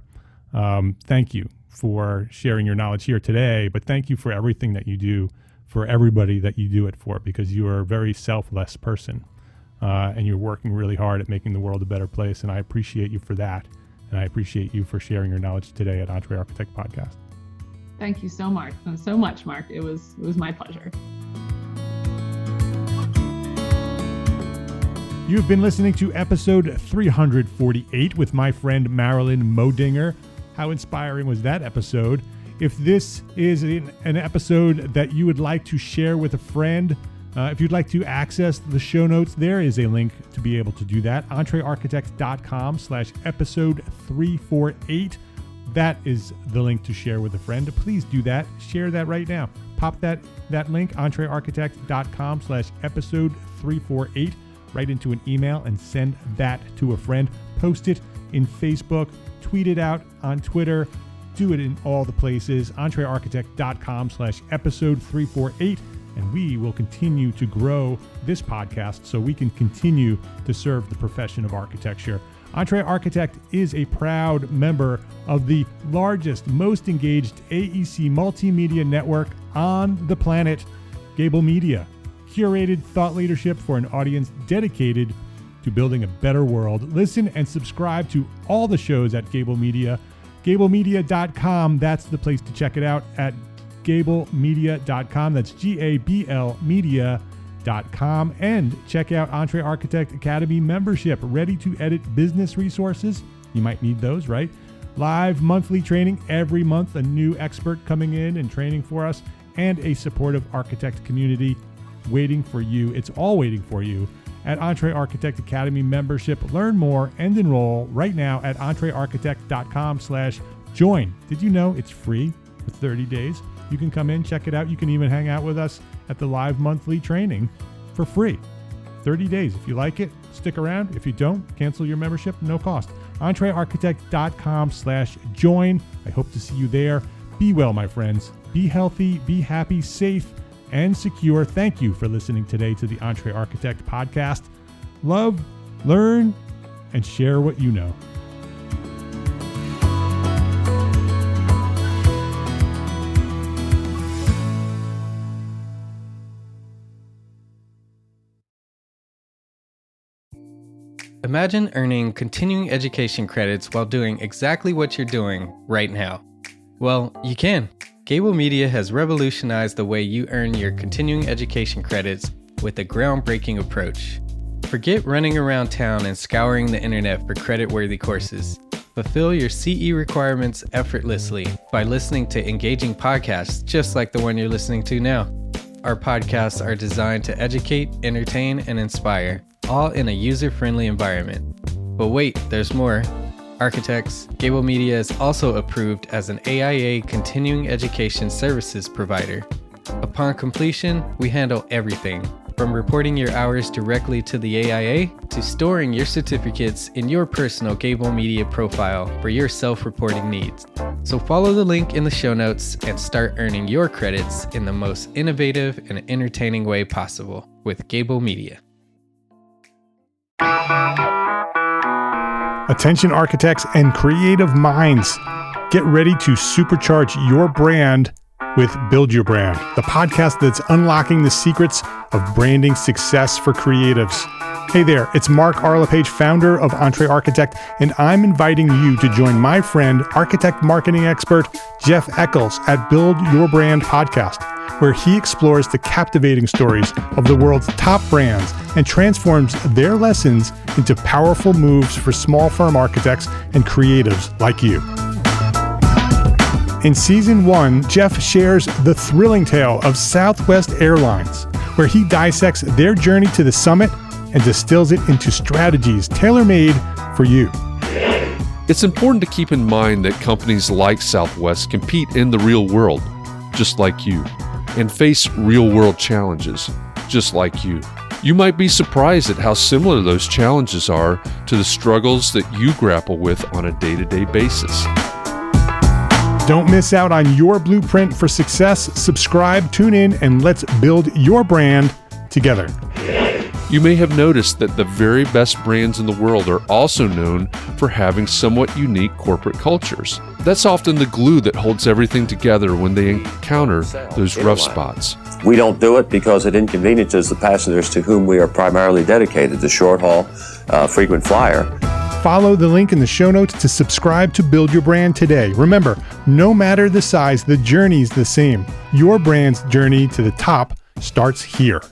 Thank you for sharing your knowledge here today, but thank you for everything that you do for everybody that you do it for, because you are a very selfless person, and you're working really hard at making the world a better place, and I appreciate you for that, and I appreciate you for sharing your knowledge today at EntreArchitect Podcast. Thank you so much, Mark. It was my pleasure. You've been listening to episode 348 with my friend Marilyn Moedinger. How inspiring was that episode? If this is an episode that you would like to share with a friend, if you'd like to access the show notes, there is a link to be able to do that. EntreArchitect.com/episode 348. That is the link to share with a friend. Please do that. Share that right now. Pop that link, EntreArchitect.com/episode 348, right into an email and send that to a friend. Post it in Facebook, tweet it out on Twitter, do it in all the places. EntreArchitect.com/episode 348. And we will continue to grow this podcast so we can continue to serve the profession of architecture. EntreArchitect is a proud member of the largest, most engaged AEC multimedia network on the planet, Gābl Media. Curated thought leadership for an audience dedicated to building a better world. Listen and subscribe to all the shows at Gābl Media. GāblMedia.com, that's the place to check it out, at GāblMedia.com. That's GABL Media.com. And check out EntreArchitect Academy membership, ready to edit business resources. You might need those, right? Live monthly training every month, a new expert coming in and training for us, and a supportive architect community waiting for you. It's all waiting for you at EntreArchitect Academy membership. Learn more and enroll right now at EntreArchitect.com/join. Did you know it's free for 30 days? You can come in, check it out. You can even hang out with us at the live monthly training for free. 30 days. If you like it, stick around. If you don't, cancel your membership, no cost. EntreArchitect.com/join. I hope to see you there. Be well, my friends. Be healthy, be happy, safe, and secure. Thank you for listening today to the EntreArchitect podcast. Love, learn, and share what you know. Imagine earning continuing education credits while doing exactly what you're doing right now. Well, you can. Gābl Media has revolutionized the way you earn your continuing education credits with a groundbreaking approach. Forget running around town and scouring the internet for credit-worthy courses. Fulfill your CE requirements effortlessly by listening to engaging podcasts just like the one you're listening to now. Our podcasts are designed to educate, entertain, and inspire, all in a user-friendly environment. But wait, there's more. Architects, Gābl Media is also approved as an AIA continuing education services provider. Upon completion, we handle everything, from reporting your hours directly to the AIA to storing your certificates in your personal Gābl Media profile for your self-reporting needs. So follow the link in the show notes and start earning your credits in the most innovative and entertaining way possible with Gābl Media. Attention architects and creative minds, get ready to supercharge your brand with Build Your Brand, the podcast that's unlocking the secrets of branding success for creatives. Hey there, it's Mark Arlepage, founder of EntreArchitect, and I'm inviting you to join my friend, architect marketing expert Jeff Eccles at Build Your Brand podcast, where he explores the captivating stories of the world's top brands and transforms their lessons into powerful moves for small firm architects and creatives like you. In Season 1, Jeff shares the thrilling tale of Southwest Airlines, where he dissects their journey to the summit and distills it into strategies tailor-made for you. It's important to keep in mind that companies like Southwest compete in the real world, just like you, and face real-world challenges, just like you. You might be surprised at how similar those challenges are to the struggles that you grapple with on a day-to-day basis. Don't miss out on your blueprint for success. Subscribe, tune in, and let's build your brand together. You may have noticed that the very best brands in the world are also known for having somewhat unique corporate cultures. That's often the glue that holds everything together when they encounter those rough spots. We don't do it because it inconveniences the passengers to whom we are primarily dedicated, the short haul, frequent flyer. Follow the link in the show notes to subscribe to Build Your Brand today. Remember, no matter the size, the journey's the same. Your brand's journey to the top starts here.